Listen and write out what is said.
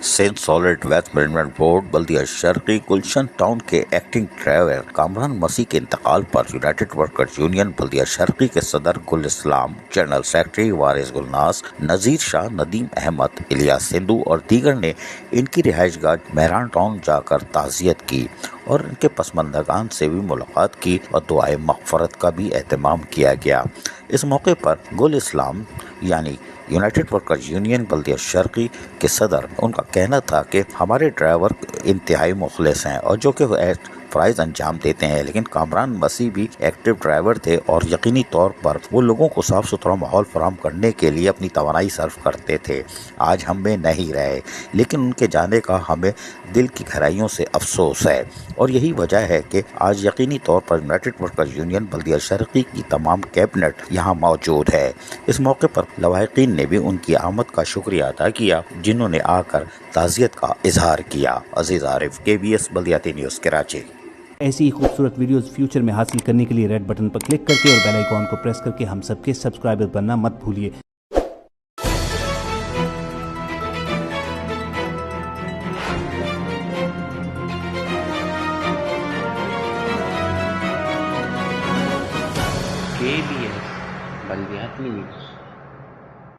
Saint solid waste management board बल्दिया शर्की Gulshan town के एक्टिंग ड्राइवर कामरान मसीह के इंतकाल पर यूनाइटेड वर्कर्स यूनियन बल्दिया शर्की के सदर गुल इस्लाम, जनरल सेक्रेटरी वारिस गुलनास, नज़ीर शाह, नदीम अहमद, इलियास सिंधु और दीगर ने इनकी रिहाइशगाह मेहरान टाउन जाकर ताज़ियत की और इनके पसमंदगान से भी मुलाकात की और दुआए मग़फ़रत का भी एहतमाम किया गया। इस मौके पर गुल इस्लाम यानी यूनाइटेड वर्कर्स यूनियन बल्दिया शर्की के सदर, उनका कहना था कि हमारे ड्राइवर इंतहाई मुखलिस हैं और जो कि फ़राइज़ अंजाम देते हैं, लेकिन कामरान मसीह भी एक्टिव ड्राइवर थे और यकीनी तौर पर वो लोगों को साफ़ सुथरा माहौल फराहम करने के लिए अपनी तवानाई सर्व करते थे। आज हम में नहीं रहे, लेकिन उनके जाने का हमें दिल की गहराइयों से अफसोस है और यही वजह है कि आज यकीनी तौर पर यूनाइटेड वर्कर्स यूनियन बल्दिया शर्की की तमाम कैबिनेट यहाँ मौजूद है। इस मौके पर लवाहिकीन ने भी उनकी आमद का शुक्रिया अदा किया, जिन्होंने आकर ताज़ियत का इजहार किया। अजीज़ आरिफ, KBS बल्दियाती न्यूज़, कराची। ऐसी ही खूबसूरत वीडियोस फ्यूचर में हासिल करने के लिए रेड बटन पर क्लिक करके और बेल आइकॉन को प्रेस करके हम सबके सब्सक्राइबर बनना मत भूलिए। KBS बल्दियाती न्यूज़।